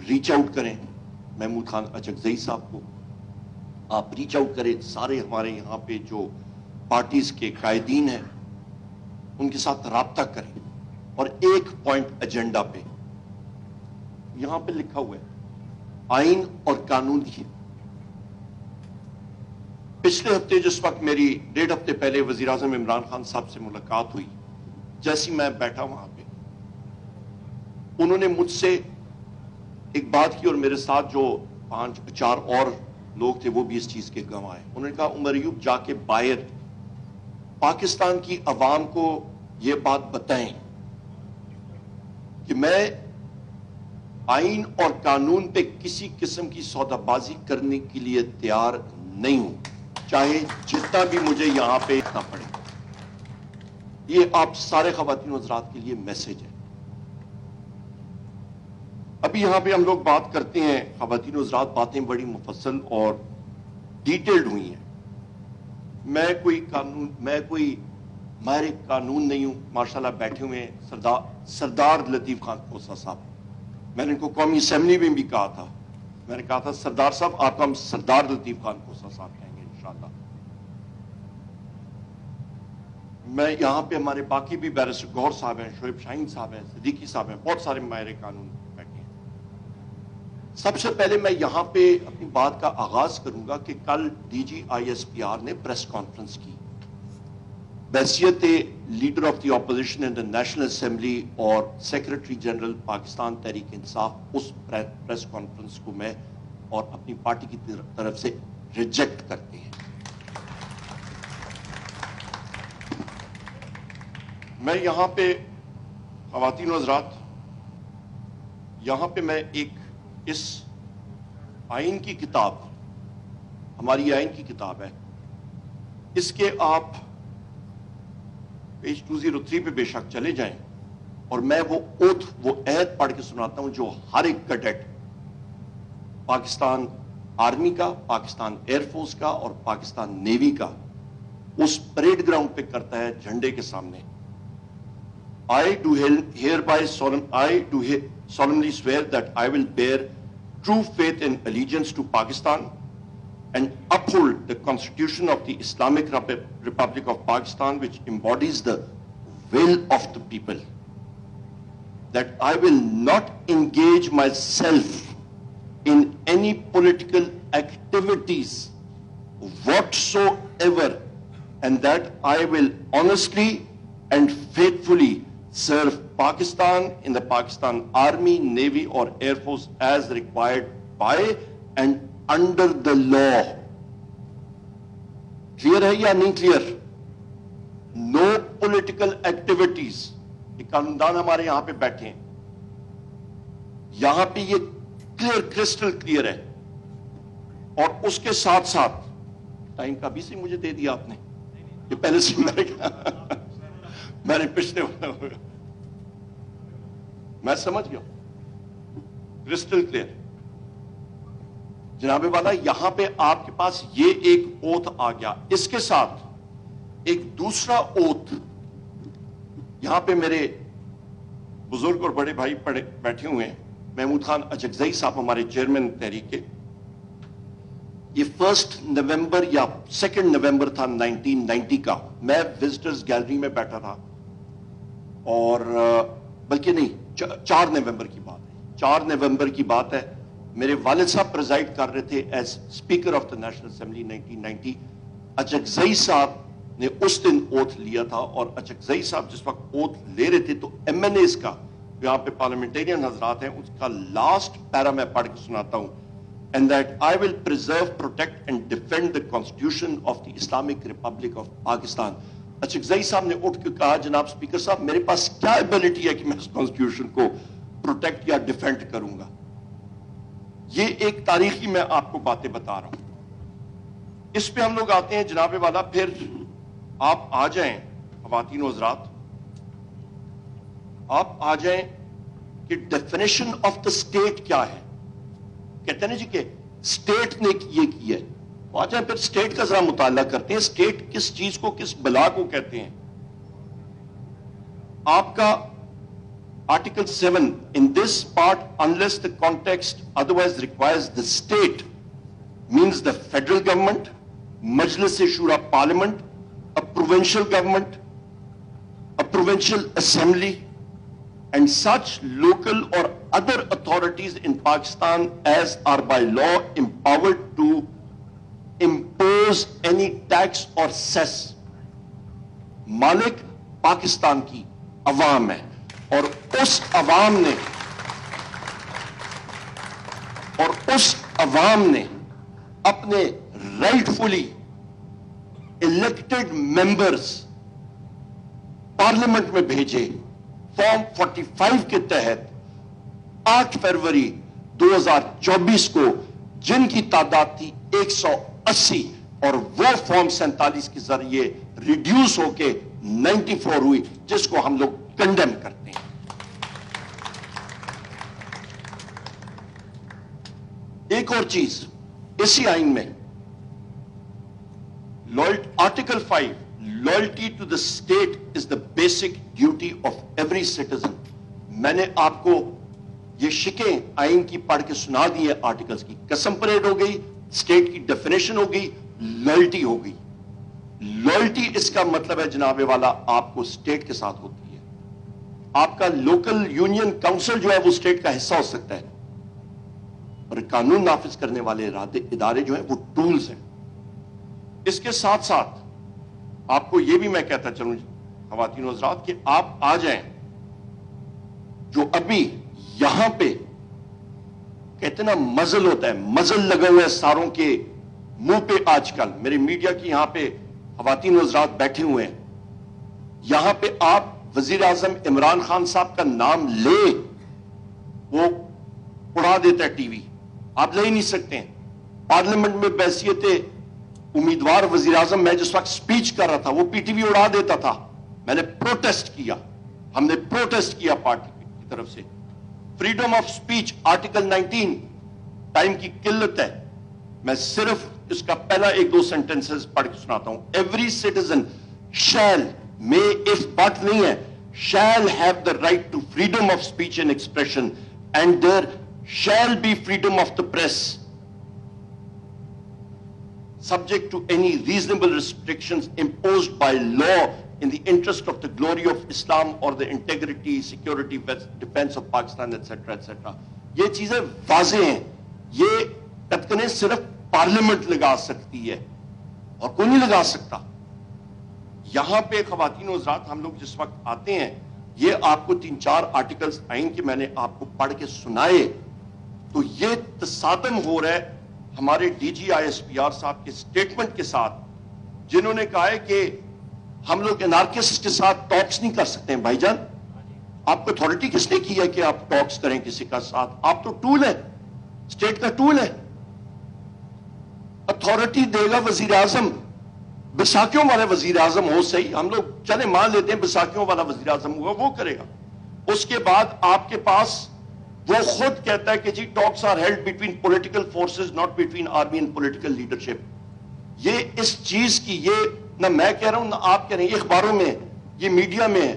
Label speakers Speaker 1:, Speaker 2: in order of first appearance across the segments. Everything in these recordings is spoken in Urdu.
Speaker 1: ریچ آؤٹ کریں محمود خان اچکزئی صاحب کو، آپ ریچ آؤٹ کریں سارے ہمارے یہاں پہ جو پارٹیز کے قائدین ہیں ان کے ساتھ رابطہ کریں، اور ایک پوائنٹ ایجنڈا پہ یہاں پہ لکھا ہوا ہے آئین اور قانون کی۔ پچھلے ہفتے جس وقت میری 1.5 ہفتے پہلے وزیر اعظم عمران خان صاحب سے ملاقات ہوئی، جیسی میں بیٹھا وہاں پہ انہوں نے مجھ سے ایک بات کی، اور میرے ساتھ جو 5-4 اور لوگ تھے وہ بھی اس چیز کے گواہ ہیں۔ انہوں نے کہا عمر ایوب جا کے باہر پاکستان کی عوام کو یہ بات بتائیں کہ میں آئین اور قانون پہ کسی قسم کی سودا بازی کرنے کے لیے تیار نہیں ہوں، چاہے جتنا بھی مجھے یہاں پہ اتنا پڑے۔ یہ آپ سارے خواتین و حضرات کے لیے میسج ہے۔ ابھی یہاں پہ ہم لوگ بات کرتے ہیں، خواتین و حضرات باتیں بڑی مفصل اور ڈیٹیلڈ ہوئی ہیں۔ میں کوئی ماہر قانون نہیں ہوں، ماشاءاللہ بیٹھے ہوئے ہیں سردار لطیف خان کوسہ صاحب، میں نے ان کو قومی اسمبلی میں بھی کہا تھا، میں نے کہا تھا سردار صاحب آپ کو ہم سردار لطیف خان کوسہ صاحب کہیں گے انشاءاللہ۔ میں یہاں پہ ہمارے باقی بھی بیرسٹر گوہر صاحب ہیں، شعیب شاہین صاحب ہیں، صدیقی صاحب ہیں، بہت سارے ماہر قانون بیٹھے ہیں۔ سب سے پہلے میں یہاں پہ اپنی بات کا آغاز کروں گا کہ کل DGISPR نے پریس کانفرنس کی بحیثیت leader of the opposition in the national assembly اور سیکرٹری جنرل پاکستان تحریک انصاف۔ اس پریس کانفرنس کو میں اور اپنی پارٹی کی طرف سے ریجیکٹ کرتے ہیں۔ میں یہاں پہ خواتین و حضرات، یہاں پہ میں اس آئین کی کتاب، ہماری آئین کی کتاب ہے، اس کے آپ پیج 203 پہ بے شک چلے جائیں، اور میں وہ عہد پڑھ کے سناتا ہوں جو ہر ایک کیڈٹ پاکستان آرمی کا، پاکستان ایئر فورس کا اور پاکستان نیوی کا اس پریڈ گراؤنڈ پہ کرتا ہے جھنڈے کے سامنے۔ I do solemnly swear that I will bear true faith and allegiance to Pakistan and uphold the Constitution of the Islamic Republic of Pakistan, which embodies the will of the people. That I will not engage myself in any political activities whatsoever, and that I will honestly and faithfully serve Pakistan in the Pakistan Army, Navy or Air Force as required by and under the law. Clear ہے یا نہیں clear؟ No political activities. یہ قانوندان ہمارے یہاں پہ بیٹھے ہیں، یہاں پہ یہ کلیئر کرسٹل کلیئر ہے۔ اور اس کے ساتھ ساتھ ٹائم کا بھی سے مجھے دے دیا آپ نے، یہ پہلے سے میں نے پچھلے میں سمجھ گیا کرسٹل کلیئر۔ جناب والا یہاں پہ آپ کے پاس یہ ایک اوتھ آ گیا، اس کے ساتھ ایک دوسرا اوتھ یہاں پہ میرے بزرگ اور بڑے بھائی بیٹھے ہوئے ہیں، محمود خان اچکزئی صاحب ہمارے چیئرمین تحریک کے۔ یہ 1 نومبر یا 2 نومبر تھا 1990 کا، میں وزٹرز گیلری میں بیٹھا تھا، اور بلکہ نہیں 4 نومبر کی بات ہے، 4 نومبر کی بات ہے۔ میرے والد صاحب پریزائڈ کر رہے تھے as speaker of the national assembly 1990۔ Achakzai صاحب نے اس دن اوتھ لیا تھا، اور اچکزئی صاحب جس وقت اوتھ لے رہے تھے تو MNAs کا، یہاں پہ پارلیمنٹیرین حضرات ہیں، اس کا لاسٹ پیرا میں پڑھ کے سناتا ہوں۔ And that I will preserve, protect and defend the Constitution of the Islamic Republic of Pakistan. Achakzai صاحب نے اٹھ کے کہا جناب اسپیکر صاحب میرے پاس کیا ایبلٹی ہے کہ میں اس کانسٹیٹیوشن کو پروٹیکٹ یا ڈیفینڈ کروں گا۔ یہ ایک تاریخی میں آپ کو باتیں بتا رہا ہوں۔ اس پہ ہم لوگ آتے ہیں جناب والا، پھر آپ آ جائیں خواتین و حضرات، آپ آ جائیں کہ ڈیفینیشن آف دا اسٹیٹ کیا ہے۔ کہتے ہیں جی کہ اسٹیٹ نے یہ کیا ہے، تو آ جائیں پھر اسٹیٹ کا ذرا مطالعہ کرتے ہیں، اسٹیٹ کس چیز کو، کس بلا کو کہتے ہیں۔ آپ کا Article 7, in this part, unless the context otherwise requires the state, means the federal government, Majlis-e-Shura Parliament, a provincial government, a provincial assembly, and such local or other authorities in Pakistan as are by law empowered to impose any tax or cess. Malik Pakistan ki awam hai, اور اس عوام نے اپنے رائٹفلی الیکٹڈ ممبرز پارلیمنٹ میں بھیجے فارم 45 کے تحت 8 فروری 2024 کو، جن کی تعداد تھی 180 اور وہ فارم 47 کے ذریعے ریڈیوس ہو کے 94 ہوئی، جس کو ہم لوگ کنڈیم کرتے ہیں۔ ایک اور چیز اسی آئین میں article 5 loyalty to the state is the basic duty of every citizen. میں نے آپ کو یہ شکیں آئین کی پڑھ کے سنا دی ہے، آرٹیکلز کی قسم پریڈ ہو گئی، اسٹیٹ کی ڈیفینیشن ہو گئی، لائلٹی ہو گئی۔ لائلٹی اس کا مطلب ہے جناب والا آپ کو اسٹیٹ کے ساتھ ہوتی ہے، آپ کا لوکل یونین کاؤنسل جو ہے وہ اسٹیٹ کا حصہ ہو سکتا ہے، اور قانون نافذ کرنے والے ادارے جو ہیں وہ ٹولز ہیں۔ اس کے ساتھ ساتھ آپ کو یہ بھی میں کہتا چلوں خواتین و حضرات کہ آپ آ جائیں، جو ابھی یہاں پہ کہتے نا مزل ہوتا ہے، مزل لگا ہوا ہے ساروں کے منہ پہ آج کل، میرے میڈیا کی یہاں پہ خواتین و حضرات بیٹھے ہوئے ہیں، یہاں پہ آپ وزیر اعظم عمران خان صاحب کا نام لے وہ اڑا دیتا ہے ٹی وی، آپ لے ہی نہیں سکتے ہیں۔ پارلیمنٹ میں بحیثیت امیدوار وزیر اعظم میں جس وقت سپیچ کر رہا تھا وہ پی ٹی وی اڑا دیتا تھا، میں نے پروٹیسٹ کیا، ہم نے پروٹیسٹ کیا پارٹی کی طرف سے۔ Freedom of speech article 19، time کی قلت ہے، میں صرف اس کا پہلا 1-2 سینٹنسز پڑھ کے سناتا ہوں۔ ایوری سٹیزن شیل، میں اف بٹ نہیں ہے، shall have the right to freedom of speech and expression, and there shall be freedom of the press, subject to any reasonable restrictions imposed by law in the interest of the glory of Islam or the integrity, security, defense of Pakistan, etc., etc. یہ چیزیں واضح ہیں، یہ کتنے صرف پارلیمنٹ لگا سکتی ہے اور کوئی نہیں لگا سکتا۔ یہاں پہ خواتین و حضرات ہم لوگ جس وقت آتے ہیں، یہ آپ کو 3-4 آرٹیکلز آئین کے میں نے آپ کو پڑھ کے سنائے، تو یہ تصادم ہو رہا ہے ہمارے D G I S P R صاحب کے سٹیٹمنٹ کے ساتھ، جنہوں نے کہا ہے کہ ہم لوگ انارکسٹ کے ساتھ ٹاکس نہیں کر سکتے ہیں۔ بھائی جان، آپ کو اتھارٹی کس نے کی ہے کہ آپ ٹاکس کریں کسی کا ساتھ؟ آپ تو ٹول ہے، اسٹیٹ کا ٹول ہے، اتھارٹی دے گا وزیر اعظم، بیساکھیوں والا وزیر اعظم ہو، صحیح، ہم لوگ چلے مان لیتے ہیں بیساکھیوں والا وزیر اعظم ہوگا، وہ کرے گا۔ اس کے بعد آپ کے پاس وہ خود کہتا ہے کہ جی talks are held between political forces not between army and political leadership. یہ اس چیز کی، یہ نہ میں کہہ رہا ہوں نہ آپ کہہ رہے ہیں، یہ اخباروں میں ہے، یہ میڈیا میں ہے،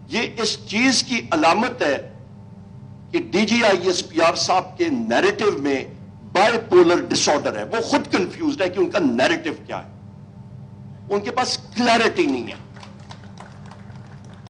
Speaker 1: یہ اس چیز کی علامت ہے کہ D G I S P R صاحب کے نیریٹو میں بائی پولر ڈس آرڈر ہے، وہ خود کنفیوزڈ ہے کہ ان کا نیریٹو کیا ہے، ان کے پاس کلیئرٹی نہیں ہے۔